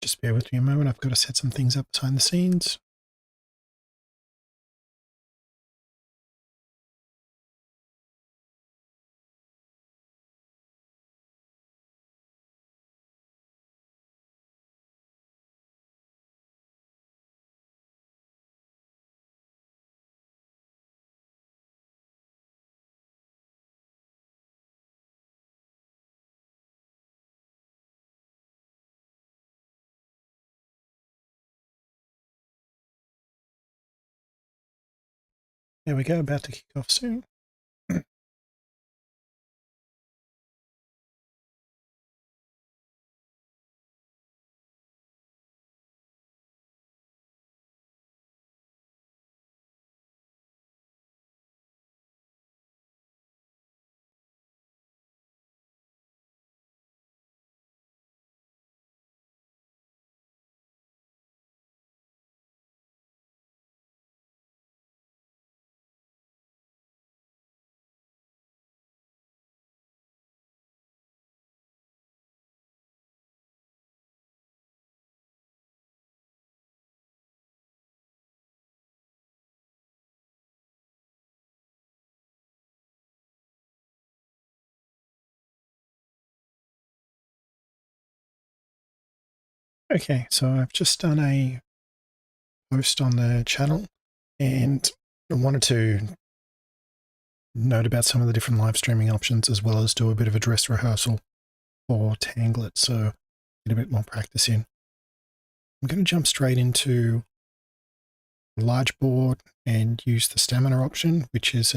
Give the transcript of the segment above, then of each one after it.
Just bear with me a moment. I've got to set some things up behind the scenes. There we go, about to kick off soon. Okay, so I've just done a post on the channel and I wanted to note about some of the different live streaming options as well as do a bit of a dress rehearsal for Tanglet, so get a bit more practice in. I'm going to jump straight into a large board and use the stamina option, which is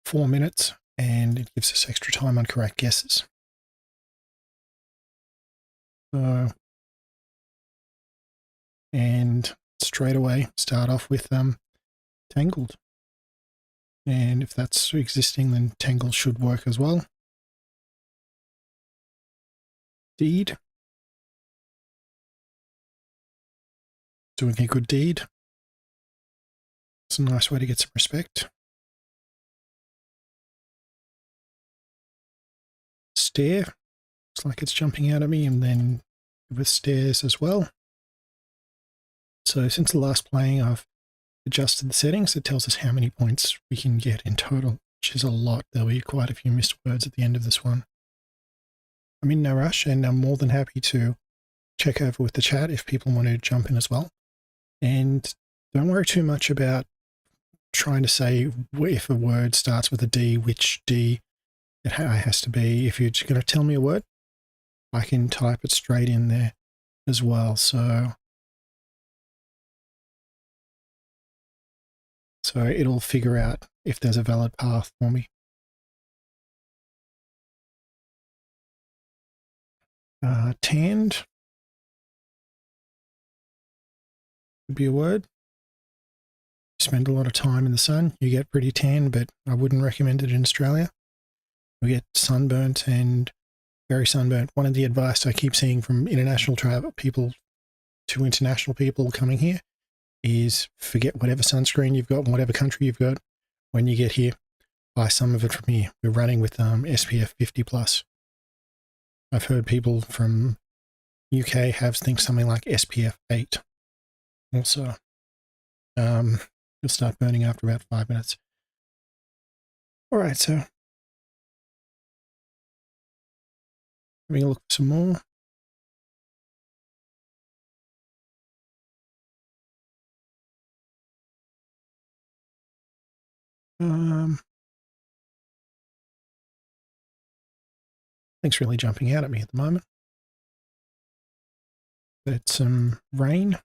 4 minutes, and it gives us extra time on correct guesses. So, and straight away start off with Tangled. And if that's existing, then Tangle should work as well. Deed. Doing a good deed. It's a nice way to get some respect. Stare. Looks like it's jumping out at me, and then with stairs as well. So since the last playing, I've adjusted the settings. It tells us how many points we can get in total, which is a lot. There'll be quite a few missed words at the end of this one. I'm in no rush, and I'm more than happy to check over with the chat if people want to jump in as well. And don't worry too much about trying to say if a word starts with a D, which D it has to be. If you're just going to tell me a word, I can type it straight in there as well. So it'll figure out if there's a valid path for me. Tanned would be a word. Spend a lot of time in the sun, you get pretty tan, but I wouldn't recommend it in Australia. We get sunburnt and very sunburnt. One of the advice I keep seeing from international travel people to international people coming here is forget whatever sunscreen you've got in whatever country you've got. When you get here, buy some of it from here. We're running with SPF 50 plus. I've heard people from UK have things something like SPF 8. Also, you'll start burning after about 5 minutes. All right, so having a look for some more. Things really jumping out at me at the moment. But some rain.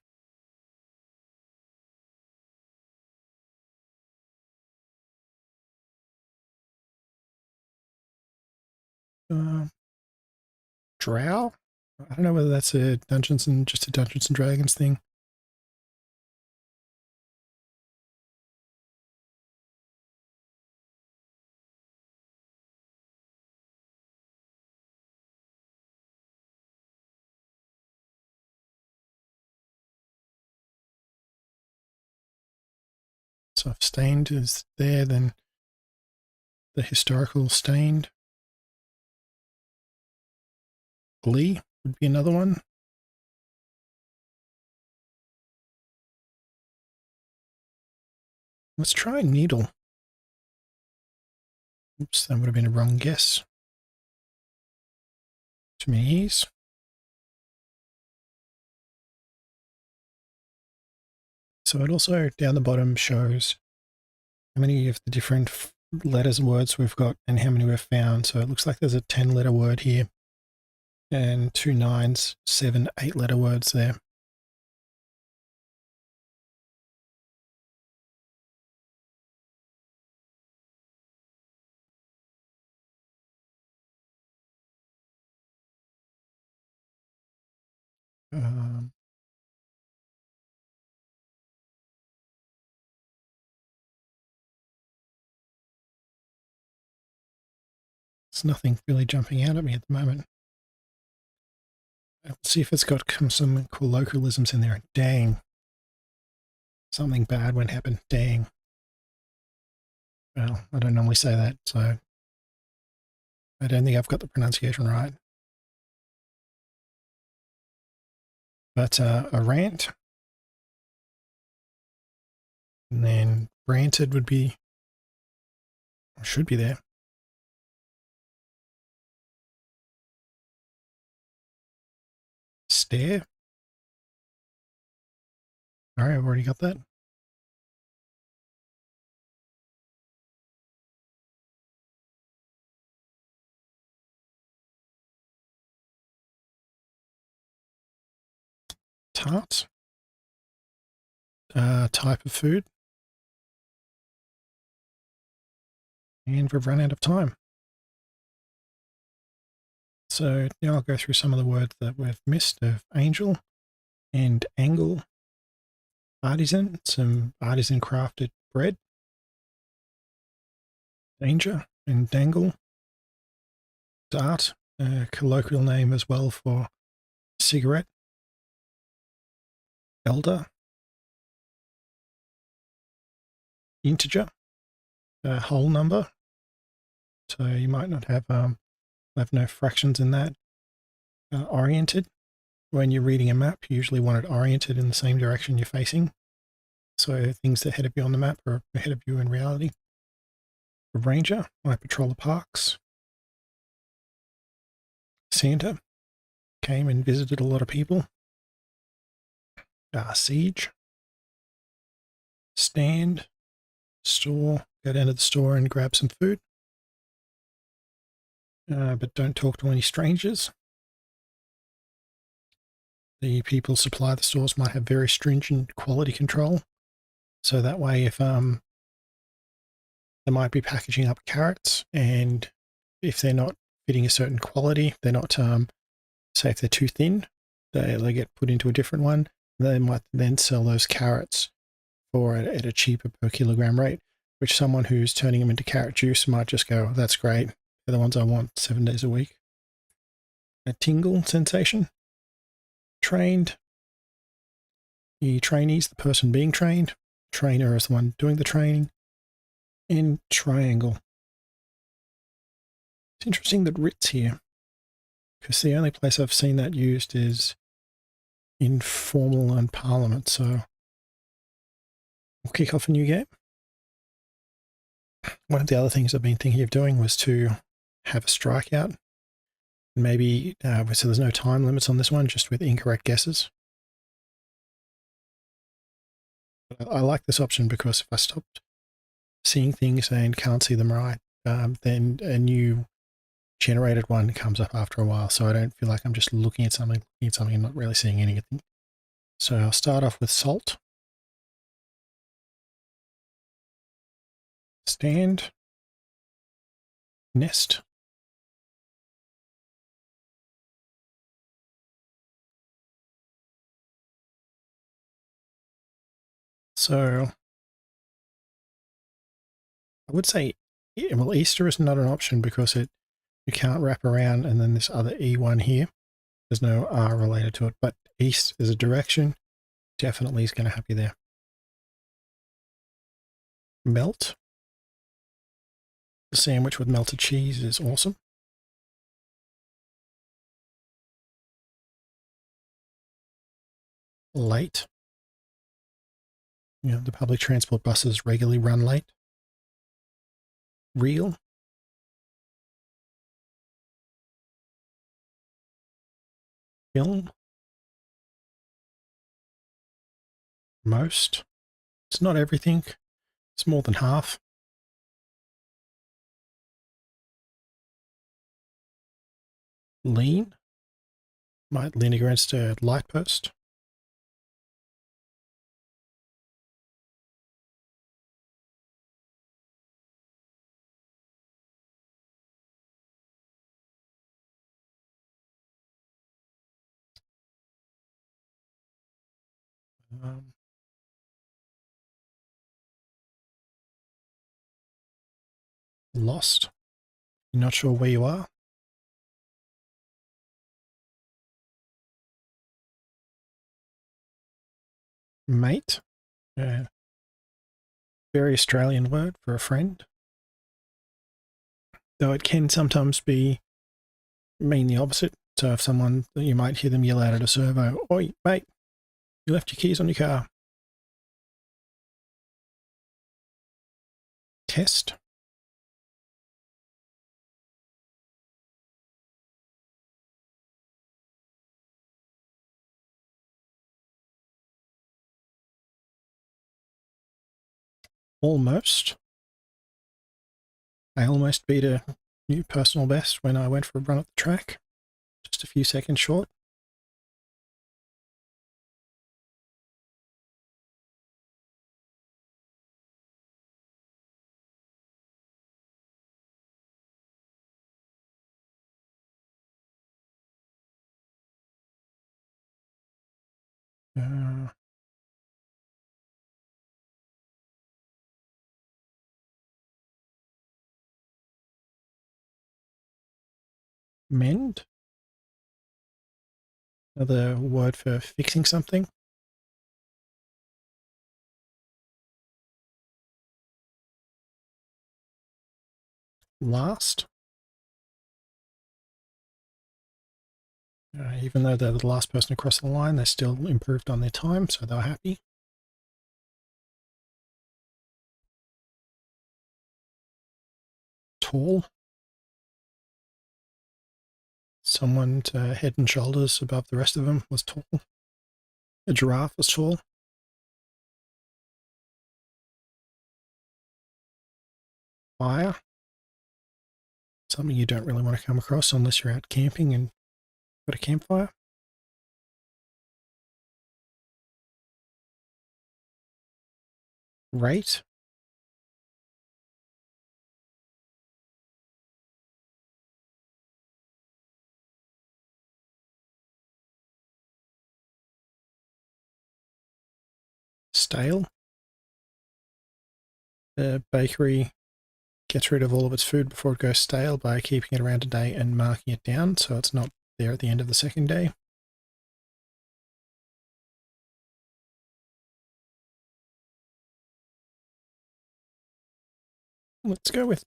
Drow. I don't know whether that's a Dungeons and Dragons thing. So if stained is there, then the historical stained. Glee would be another one. Let's try needle. Oops, that would have been a wrong guess. Too many E's. So it also down the bottom shows how many of the different letters and words we've got and how many we've found. So it looks like there's a 10-letter word here and 2 9s, 7, 8-letter words there. There's nothing really jumping out at me at the moment. Let's see if it's got some colloquialisms in there. Dang. Something bad won't happen. Dang. Well, I don't normally say that, so I don't think I've got the pronunciation right. But a rant, and then ranted would be, or should be there. Stare. All right, I've already got that. Tart. Type of food. And we've run out of time. So now I'll go through some of the words that we've missed of angel and angle. Artisan, some artisan crafted bread. Danger and dangle. Dart, a colloquial name as well for cigarette. Elder. Integer, a whole number. So you might not have no fractions in that. Oriented. When you're reading a map, you usually want it oriented in the same direction you're facing. So things ahead of you on the map are ahead of you in reality. A ranger, I patrol the parks. Santa came and visited a lot of people. Siege. Stand. Store, go down to the store and grab some food. But don't talk to any strangers. The people supply the stores might have very stringent quality control. So that way, if they might be packaging up carrots, and if they're not fitting a certain quality, they're not, say if they're too thin, they get put into a different one. They might then sell those carrots for at a cheaper per kilogram rate, which someone who's turning them into carrot juice might just go, that's great. They're the ones I want 7 days a week. A tingle sensation. Trained. The trainee's the person being trained. Trainer is the one doing the training. And triangle. It's interesting that writ's here, because the only place I've seen that used is in formal and parliament. So we'll kick off a new game. One of the other things I've been thinking of doing was to have a strikeout. Maybe, so there's no time limits on this one, just with incorrect guesses. I like this option because if I stopped seeing things and can't see them right, then a new generated one comes up after a while. So I don't feel like I'm just looking at something and not really seeing anything. So I'll start off with salt. Stand. Nest. So I would say, well, Easter is not an option because you can't wrap around, and then this other E1 here, there's no R related to it, but east is a direction, definitely is going to have you there. Melt. The sandwich with melted cheese is awesome. Late. the public transport buses regularly run late. Real. Film. Most. It's not everything. It's more than half. Lean. Might lean against a light post. Um, Lost. You're not sure where you are. Mate. Very Australian word for a friend. Though it can sometimes mean the opposite. So if someone, you might hear them yell out at a servo, "Oi, mate, you left your keys on your car." Test. Almost. I almost beat a new personal best when I went for a run at the track. Just a few seconds short. Mend. Another word for fixing something. Last. Even though they're the last person across the line, they still improved on their time, so they're happy. Tall. Someone head and shoulders above the rest of them was tall. A giraffe was tall. Fire. Something you don't really want to come across unless you're out camping and got a campfire. Rate. Stale. The bakery gets rid of all of its food before it goes stale by keeping it around a day and marking it down so it's not there at the end of the second day. Let's go with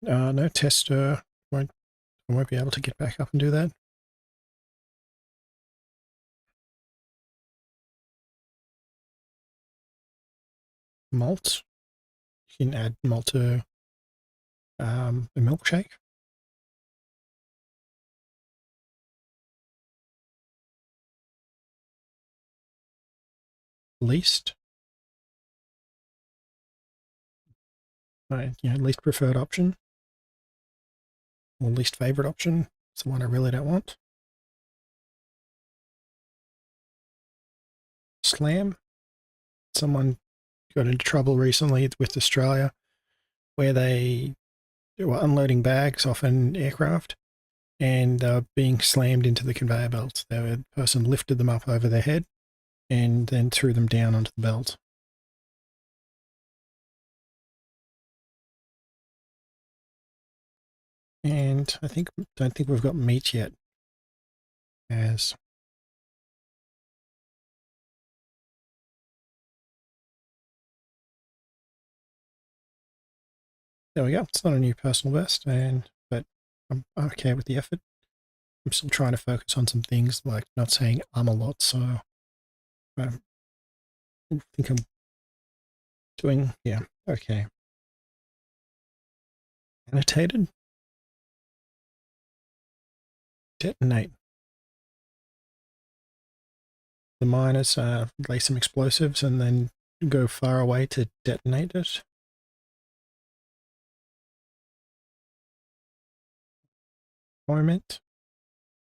no test. I won't be able to get back up and do that. Malt. You can add malt to a milkshake. Least. Least preferred option. Or least favorite option. It's the one I really don't want. Slam. Someone got into trouble recently with Australia where they were unloading bags off an aircraft and they were being slammed into the conveyor belt. The person lifted them up over their head and then threw them down onto the belt. And don't think we've got meat yet. As there we go. It's not a new personal best, but I'm okay with the effort. I'm still trying to focus on some things like not saying a lot, so I think I'm Doing, yeah, okay. Annotated. Detonate. The miners lay some explosives and then go far away to detonate it. Moment.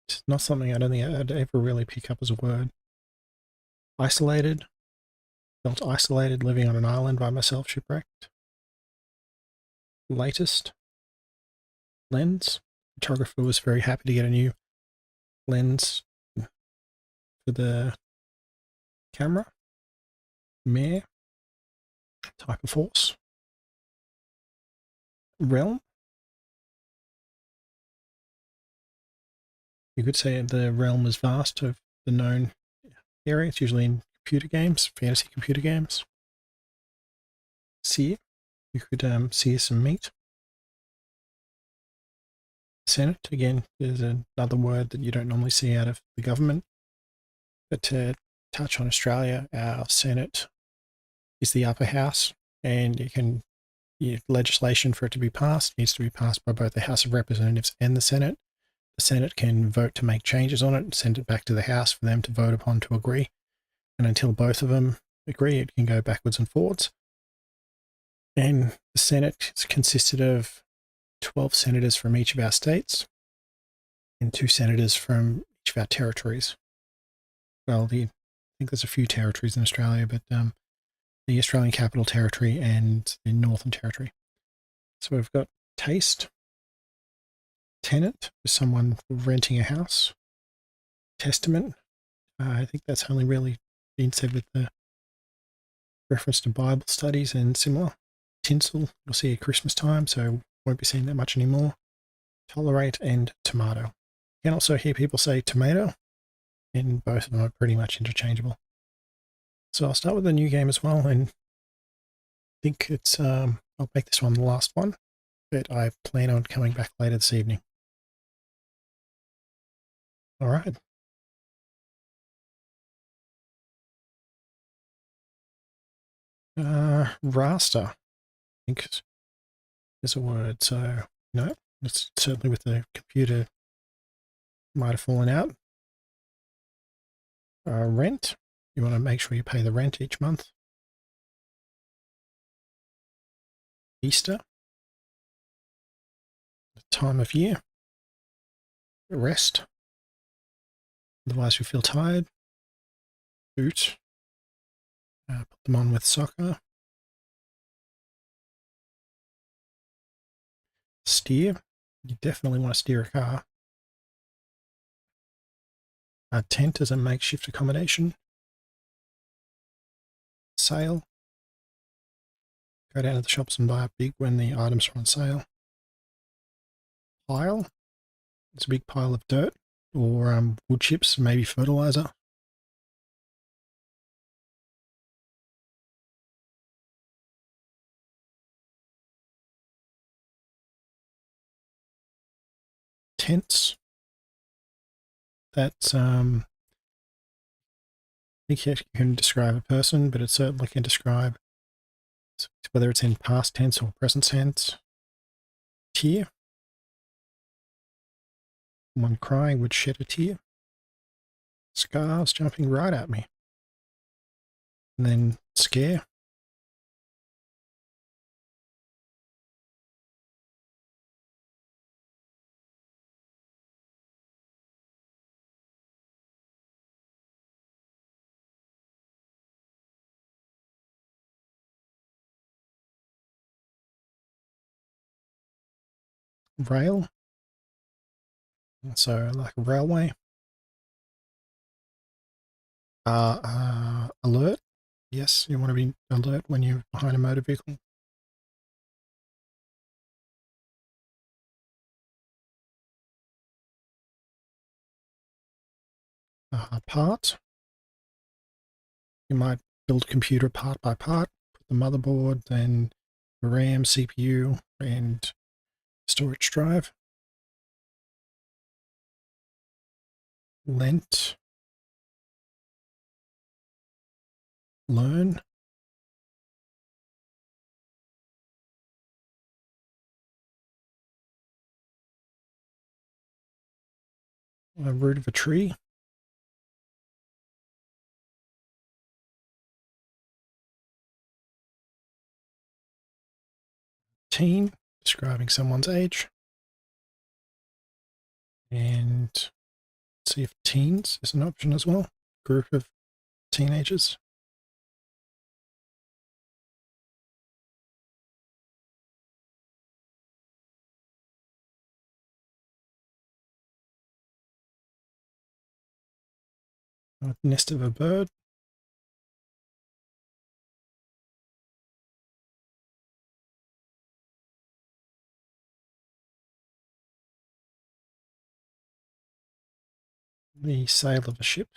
It's not something I don't think I'd ever really pick up as a word. Isolated. Felt isolated, living on an island by myself, shipwrecked. Latest. Lens. Photographer was very happy to get a new lens for the camera. Mare. Type of force. Realm. You could say the realm is vast of the known area. It's usually in computer games, fantasy computer games. Sear. You could sear some meat. Senate, again, is another word that you don't normally see out of the government. But to touch on Australia, our Senate is the upper house, and legislation for it to be passed needs to be passed by both the House of Representatives and the Senate. The Senate can vote to make changes on it and send it back to the House for them to vote upon to agree. And until both of them agree, it can go backwards and forwards. And the Senate is consisted of 12 senators from each of our states and 2 senators from each of our territories. Well, I think there's a few territories in Australia, but the Australian Capital Territory and the Northern Territory. So we've got taste, tenant is someone renting a house, testament. I think that's only really been said with the reference to Bible studies and similar. Tinsel, you'll see at Christmas time, so won't be seeing that much anymore. Tolerate and tomato. You can also hear people say tomato, and both of them are pretty much interchangeable. So I'll start with a new game as well, and I think it's, I'll make this one the last one, but I plan on coming back later this evening. All right. Raster, I think is a word. So, no, it's certainly with the computer might have fallen out. Rent, you want to make sure you pay the rent each month. Easter, the time of year. Rest, otherwise you feel tired. Boot, put them on with soccer. Steer, you definitely want to steer a car. A tent is a makeshift accommodation. Sale, go down to the shops and buy up big when the items are on sale. Pile, it's a big pile of dirt or wood chips, maybe fertilizer. Tents, that's I think you can describe a person, but it certainly can describe whether it's in past tense or present tense. Tear, one crying would shed a tear. Scarves jumping right at me. And then scare. Rail, so like a railway. Alert, yes, you want to be alert when you're behind a motor vehicle. Part, you might build a computer part by part, put the motherboard, then the RAM, CPU, and storage drive. Lent, learn, A root of a tree. Teen, describing someone's age. And see if teens is an option as well. Group of teenagers. Nest of a bird. The sail of a ship.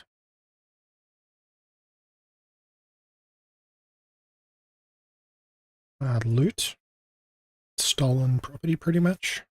Loot. Stolen property, pretty much.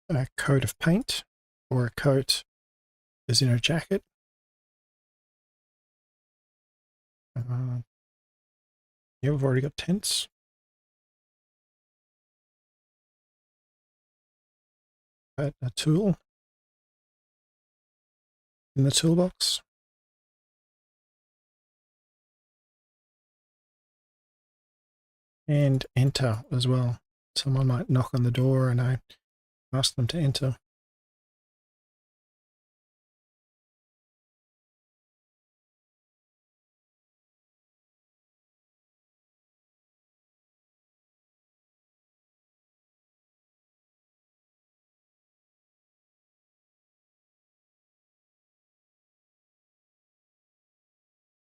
A coat of paint, or a coat as in a jacket. Yeah, we've already got tents. A tool in the toolbox. And enter as well. Someone might knock on the door and I ask them to enter.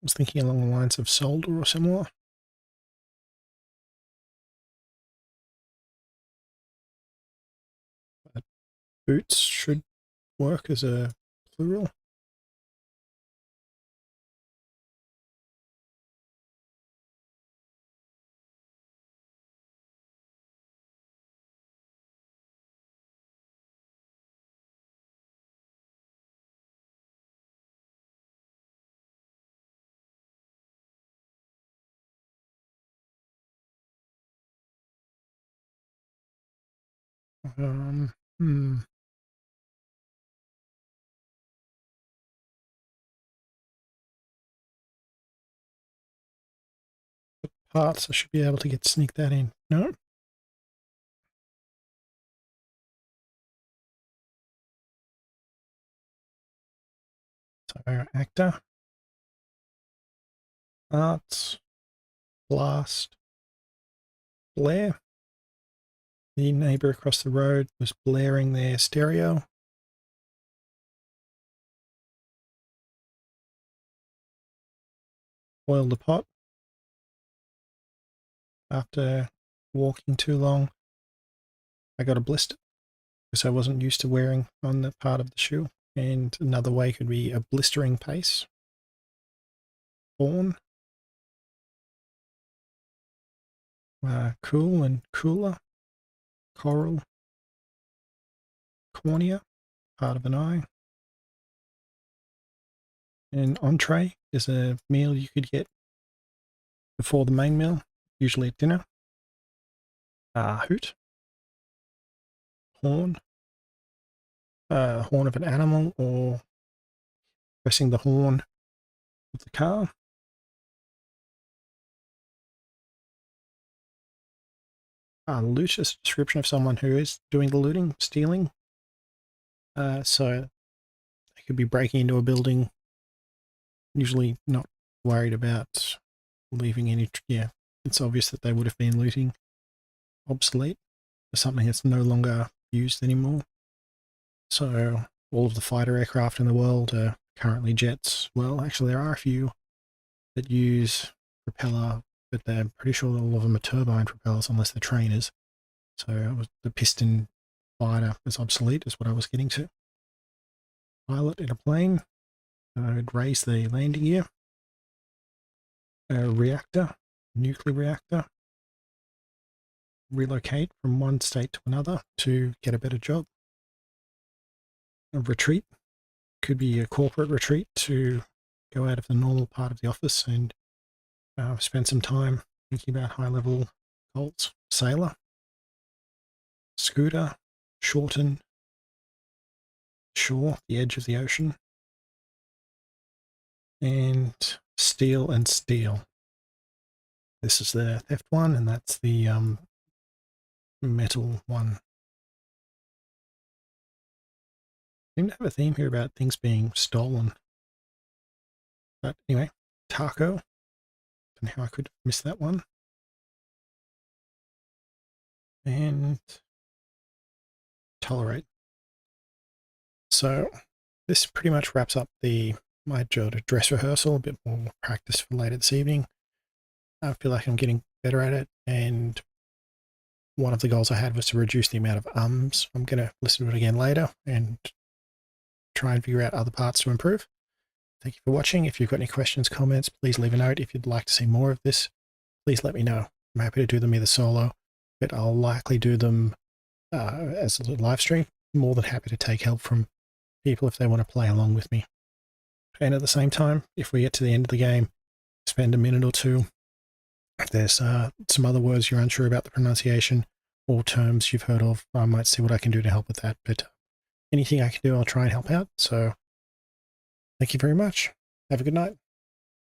I was thinking along the lines of solder or similar. But boots should work as a plural. Um, hmm. Parts, I should be able to sneak that in. No? So, actor. Arts. Blast. Blare. The neighbour across the road was blaring their stereo. Boiled the pot. After walking too long, I got a blister because I wasn't used to wearing on the part of the shoe. And another way could be a blistering pace. Born. Cool and cooler. Coral. Cornea, part of an eye. An entree is a meal you could get before the main meal, usually at dinner. Hoot. Horn. Horn of an animal, or pressing the horn of the car. Loot is a description of someone who is doing the looting, stealing. So they could be breaking into a building, usually not worried about leaving any. Yeah, it's obvious that they would have been looting. Obsolete, for something that's no longer used anymore. So all of the fighter aircraft in the world are currently jets. Well, actually, there are a few that use propeller, but they're pretty sure all of them are turbine propellers unless they're trainers. So the piston fighter is obsolete, is what I was getting to. pilot in a plane. I'd raise the landing gear. A reactor, nuclear reactor. Relocate from one state to another to get a better job. A retreat could be a corporate retreat to go out of the normal part of the office and spend some time thinking about high-level goals. Sailor, scooter, shorten, shore, the edge of the ocean, and steal and steal. This is the theft one, and that's the metal one. I seem to have a theme here about things being stolen. But anyway, taco. Don't know how I could miss that one. And tolerate. So this pretty much wraps up my dress rehearsal, a bit more practice for later this evening. I feel like I'm getting better at it, and one of the goals I had was to reduce the amount of ums. I'm going to listen to it again later and try and figure out other parts to improve. Thank you for watching. If you've got any questions, comments, please leave a note. If you'd like to see more of this, please let me know. I'm happy to do them either solo, but I'll likely do them as a live stream. More than happy to take help from people if they want to play along with me. And at the same time, if we get to the end of the game, spend a minute or two. If there's some other words you're unsure about the pronunciation or terms you've heard of, I might see what I can do to help with that. But anything I can do, I'll try and help out. So thank you very much. Have a good night.